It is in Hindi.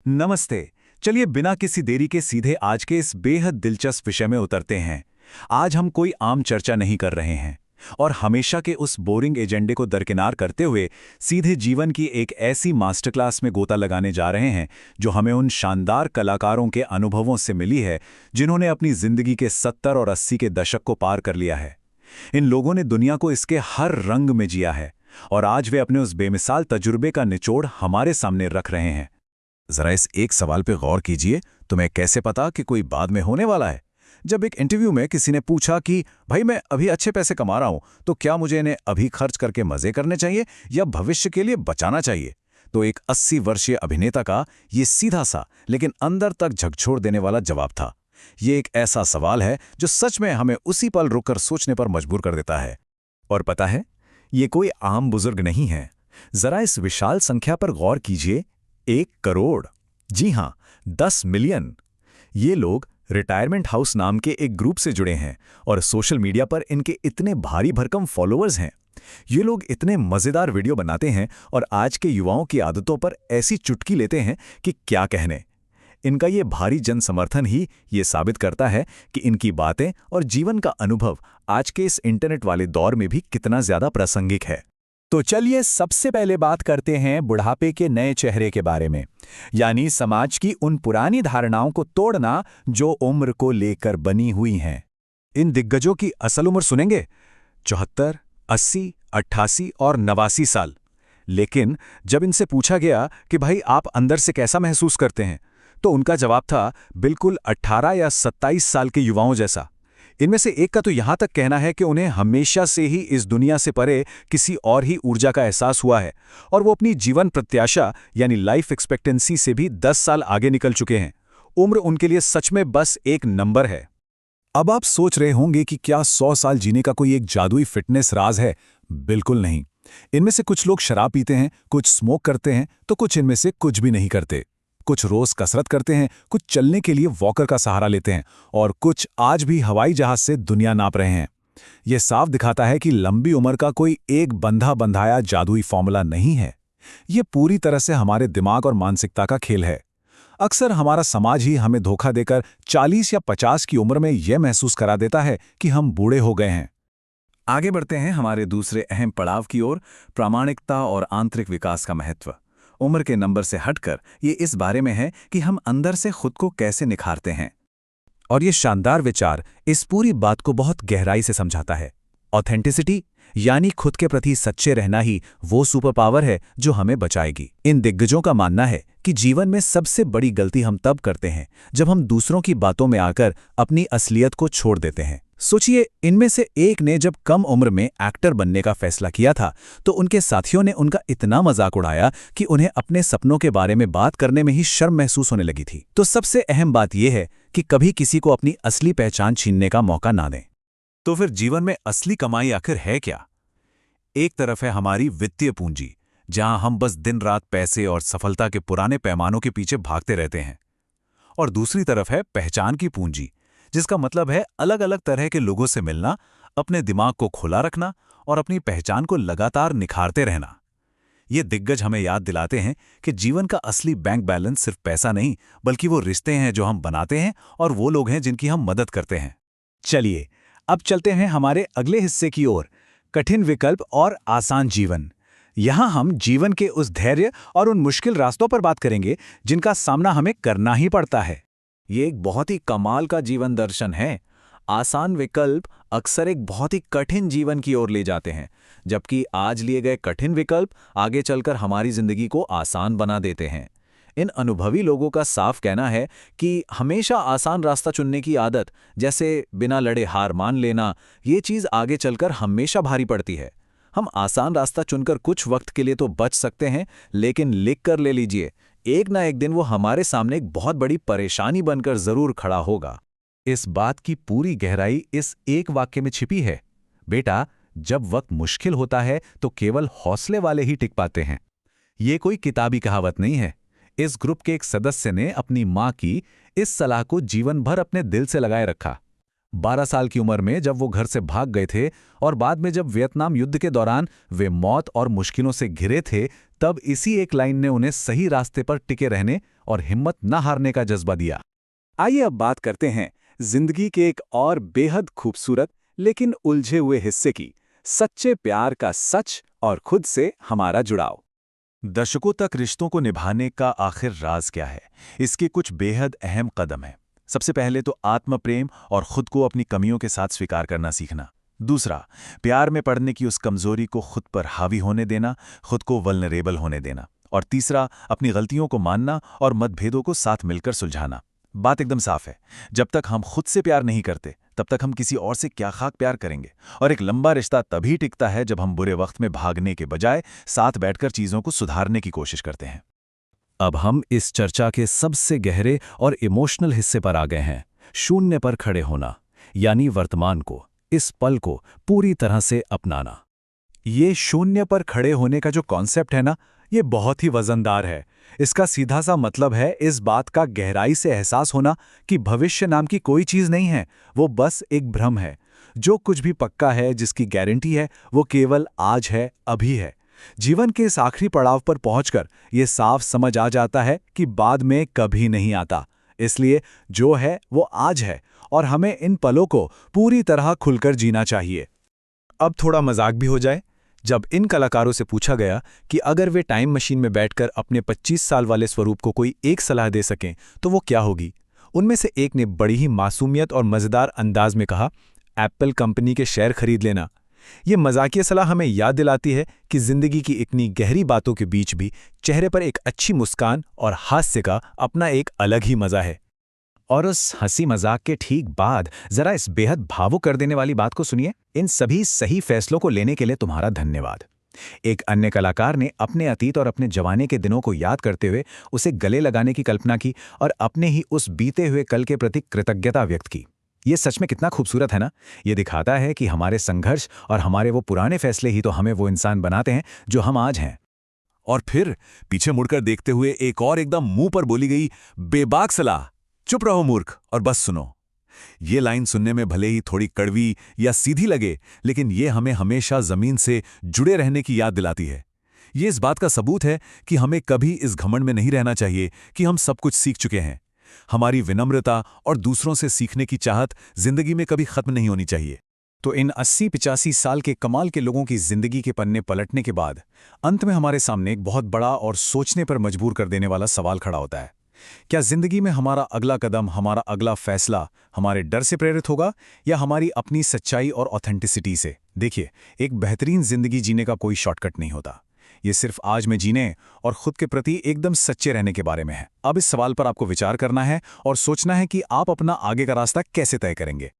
नमस्ते। चलिए बिना किसी देरी के सीधे आज के इस बेहद दिलचस्प विषय में उतरते हैं। आज हम कोई आम चर्चा नहीं कर रहे हैं और हमेशा के उस बोरिंग एजेंडे को दरकिनार करते हुए सीधे जीवन की एक ऐसी मास्टर क्लास में गोता लगाने जा रहे हैं जो हमें उन शानदार कलाकारों के अनुभवों से मिली है जिन्होंने अपनी जिंदगी के 70 और 80 के दशक को पार कर लिया है। इन लोगों ने दुनिया को इसके हर रंग में जिया है और आज वे अपने उस बेमिसाल तजुर्बे का निचोड़ हमारे सामने रख रहे हैं। जरा इस एक सवाल पे गौर कीजिए, तुम्हें कैसे पता कि कोई बाद में होने वाला है? जब एक इंटरव्यू में किसी ने पूछा कि भाई मैं अभी अच्छे पैसे कमा रहा हूं, तो क्या मुझे इन्हें अभी खर्च करके मजे करने चाहिए या भविष्य के लिए बचाना चाहिए, तो एक 80 वर्षीय अभिनेता का ये सीधा सा लेकिन अंदर तक झकझोर देने वाला जवाब था। ये एक ऐसा सवाल है जो सच में हमें उसी पल रुककर सोचने पर मजबूर कर देता है। और पता है, ये कोई आम बुजुर्ग नहीं है। जरा इस विशाल संख्या पर गौर कीजिए, 1 करोड़, जी हां, 10 मिलियन। ये लोग रिटायरमेंट हाउस नाम के एक ग्रुप से जुड़े हैं और सोशल मीडिया पर इनके इतने भारी भरकम फॉलोअर्स हैं। ये लोग इतने मजेदार वीडियो बनाते हैं और आज के युवाओं की आदतों पर ऐसी चुटकी लेते हैं कि क्या कहने। इनका ये भारी जन समर्थन ही ये साबित करता है कि इनकी बातें और जीवन का अनुभव आज के इस इंटरनेट वाले दौर में भी कितना ज्यादा प्रासंगिक है। तो चलिए सबसे पहले बात करते हैं बुढ़ापे के नए चेहरे के बारे में, यानी समाज की उन पुरानी धारणाओं को तोड़ना जो उम्र को लेकर बनी हुई हैं। इन दिग्गजों की असल उम्र सुनेंगे 74, 80, 88 और 89 साल। लेकिन जब इनसे पूछा गया कि भाई आप अंदर से कैसा महसूस करते हैं, तो उनका जवाब था बिल्कुल 18 या 27 साल के युवाओं जैसा। इनमें से एक का तो यहां तक कहना है कि उन्हें हमेशा से ही इस दुनिया से परे किसी और ही ऊर्जा का एहसास हुआ है और वो अपनी जीवन प्रत्याशा यानी लाइफ एक्सपेक्टेंसी से भी 10 साल आगे निकल चुके हैं। उम्र उनके लिए सच में बस एक नंबर है। अब आप सोच रहे होंगे कि क्या 100 साल जीने का कोई एक जादुई फिटनेस राज है? बिल्कुल नहीं। इनमें से कुछ लोग शराब पीते हैं, कुछ स्मोक करते हैं, तो कुछ इनमें से कुछ भी नहीं करते। कुछ रोज कसरत करते हैं, कुछ चलने के लिए वॉकर का सहारा लेते हैं और कुछ आज भी हवाई जहाज से दुनिया नाप रहे हैं। यह साफ दिखाता है कि लंबी उम्र का कोई एक बंधा बंधाया जादुई फॉर्मूला नहीं है। यह पूरी तरह से हमारे दिमाग और मानसिकता का खेल है। अक्सर हमारा समाज ही हमें धोखा देकर 40 या 50 की उम्र में यह महसूस करा देता है कि हम बूढ़े हो गए हैं। आगे बढ़ते हैं हमारे दूसरे अहम पड़ाव की ओर, प्रामाणिकता और आंतरिक विकास का महत्व। उम्र के नंबर से हटकर ये इस बारे में है कि हम अंदर से खुद को कैसे निखारते हैं। और ये शानदार विचार इस पूरी बात को बहुत गहराई से समझाता है। ऑथेंटिसिटी यानी खुद के प्रति सच्चे रहना ही वो सुपर पावर है जो हमें बचाएगी। इन दिग्गजों का मानना है कि जीवन में सबसे बड़ी गलती हम तब करते हैं जब हम दूसरों की बातों में आकर अपनी असलियत को छोड़ देते हैं। सोचिए, इनमें से एक ने जब कम उम्र में एक्टर बनने का फैसला किया था तो उनके साथियों ने उनका इतना मजाक उड़ाया कि उन्हें अपने सपनों के बारे में बात करने में ही शर्म महसूस होने लगी थी। तो सबसे अहम बात यह है कि कभी किसी को अपनी असली पहचान छीनने का मौका ना दें। तो फिर जीवन में असली कमाई आखिर है क्या? एक तरफ है हमारी वित्तीय पूंजी, जहां हम बस दिन रात पैसे और सफलता के पुराने पैमानों के पीछे भागते रहते हैं, और दूसरी तरफ है पहचान की पूंजी, जिसका मतलब है अलग अलग तरह के लोगों से मिलना, अपने दिमाग को खुला रखना और अपनी पहचान को लगातार निखारते रहना। ये दिग्गज हमें याद दिलाते हैं कि जीवन का असली बैंक बैलेंस सिर्फ पैसा नहीं, बल्कि वो रिश्ते हैं जो हम बनाते हैं और वो लोग हैं जिनकी हम मदद करते हैं। चलिए अब चलते हैं हमारे अगले हिस्से की ओर, कठिन विकल्प और आसान जीवन। यहां हम जीवन के उस धैर्य और उन मुश्किल रास्तों पर बात करेंगे जिनका सामना हमें करना ही पड़ता है। ये एक बहुत ही कमाल का जीवन दर्शन है। आसान विकल्प अक्सर एक बहुत ही कठिन जीवन की ओर ले जाते हैं, जबकि आज लिए गए कठिन विकल्प आगे चलकर हमारी जिंदगी को आसान बना देते हैं। इन अनुभवी लोगों का साफ कहना है कि हमेशा आसान रास्ता चुनने की आदत, जैसे बिना लड़े हार मान लेना, ये चीज़ आगे चलकर हमेशा भारी पड़ती है। हम आसान रास्ता चुनकर कुछ वक्त के लिए तो बच सकते हैं, लेकिन लिख कर ले लीजिए, एक ना एक दिन वो हमारे सामने एक बहुत बड़ी परेशानी बनकर जरूर खड़ा होगा। इस बात की पूरी गहराई इस एक वाक्य में छिपी है। बेटा, जब वक्त मुश्किल होता है तो केवल हौसले वाले ही टिक पाते हैं। ये कोई किताबी कहावत नहीं है। इस ग्रुप के एक सदस्य ने अपनी मां की इस सलाह को जीवन भर अपने दिल से लगाए रखा। 12 साल की उम्र में जब वो घर से भाग गए थे और बाद में जब वियतनाम युद्ध के दौरान वे मौत और मुश्किलों से घिरे थे, तब इसी एक लाइन ने उन्हें सही रास्ते पर टिके रहने और हिम्मत न हारने का जज्बा दिया। आइए अब बात करते हैं जिंदगी के एक और बेहद खूबसूरत लेकिन उलझे हुए हिस्से की, सच्चे प्यार का सच और खुद से हमारा जुड़ाव। दशकों तक रिश्तों को निभाने का आखिर राज क्या है? इसके कुछ बेहद अहम कदम हैं। सबसे पहले तो आत्म प्रेम और खुद को अपनी कमियों के साथ स्वीकार करना सीखना। दूसरा, प्यार में पड़ने की उस कमजोरी को खुद पर हावी होने देना, खुद को वल्नरेबल होने देना। और तीसरा, अपनी गलतियों को मानना और मतभेदों को साथ मिलकर सुलझाना। बात एकदम साफ है, जब तक हम खुद से प्यार नहीं करते तब तक हम किसी और से क्या खाक प्यार करेंगे। और एक लंबा रिश्ता तभी टिकता है जब हम बुरे वक्त में भागने के बजाय साथ बैठकर चीजों को सुधारने की कोशिश करते हैं। अब हम इस चर्चा के सबसे गहरे और इमोशनल हिस्से पर आ गए हैं, शून्य पर खड़े होना, यानी वर्तमान को, इस पल को पूरी तरह से अपनाना। ये शून्य पर खड़े होने का जो कॉन्सेप्ट है ना, ये बहुत ही वजनदार है। इसका सीधा सा मतलब है इस बात का गहराई से एहसास होना कि भविष्य नाम की कोई चीज़ नहीं है, वो बस एक भ्रम है। जो कुछ भी पक्का है, जिसकी गारंटी है, वो केवल आज है, अभी है। जीवन के इस आखिरी पड़ाव पर पहुंचकर ये साफ समझ आ जाता है कि बाद में कभी नहीं आता। इसलिए जो है वो आज है और हमें इन पलों को पूरी तरह खुलकर जीना चाहिए। अब थोड़ा मजाक भी हो जाए। जब इन कलाकारों से पूछा गया कि अगर वे टाइम मशीन में बैठकर अपने 25 साल वाले स्वरूप को कोई एक सलाह दे सकें तो वो क्या होगी, उनमें से एक ने बड़ी ही मासूमियत और मज़ेदार अंदाज में कहा, एप्पल कंपनी के शेयर खरीद लेना। ये मजाकिया सलाह हमें याद दिलाती है कि जिंदगी की इतनी गहरी बातों के बीच भी चेहरे पर एक अच्छी मुस्कान और हास्य का अपना एक अलग ही मजा है। और उस हंसी मजाक के ठीक बाद जरा इस बेहद भावुक कर देने वाली बात को सुनिए। इन सभी सही फैसलों को लेने के लिए तुम्हारा धन्यवाद। एक अन्य कलाकार ने अपने अतीत और अपने जवानी के दिनों को याद करते हुए उसे गले लगाने की कल्पना की और अपने ही उस बीते हुए कल के प्रति कृतज्ञता व्यक्त की। ये सच में कितना खूबसूरत है ना। ये दिखाता है कि हमारे संघर्ष और हमारे वो पुराने फैसले ही तो हमें वो इंसान बनाते हैं जो हम आज हैं। और फिर पीछे मुड़कर देखते हुए एक और एकदम मुंह पर बोली गई बेबाक सलाह, चुप रहो मूर्ख और बस सुनो। ये लाइन सुनने में भले ही थोड़ी कड़वी या सीधी लगे, लेकिन ये हमें हमेशा जमीन से जुड़े रहने की याद दिलाती है। ये इस बात का सबूत है कि हमें कभी इस घमंड में नहीं रहना चाहिए कि हम सब कुछ सीख चुके हैं। हमारी विनम्रता और दूसरों से सीखने की चाहत जिंदगी में कभी खत्म नहीं होनी चाहिए। तो इन 80-85 साल के कमाल के लोगों की जिंदगी के पन्ने पलटने के बाद अंत में हमारे सामने एक बहुत बड़ा और सोचने पर मजबूर कर देने वाला सवाल खड़ा होता है। क्या जिंदगी में हमारा अगला कदम, हमारा अगला फैसला हमारे डर से प्रेरित होगा या हमारी अपनी सच्चाई और ऑथेंटिसिटी से? देखिए, एक बेहतरीन जिंदगी जीने का कोई शॉर्टकट नहीं होता। ये सिर्फ आज में जीने और खुद के प्रति एकदम सच्चे रहने के बारे में है। अब इस सवाल पर आपको विचार करना है और सोचना है कि आप अपना आगे का रास्ता कैसे तय करेंगे।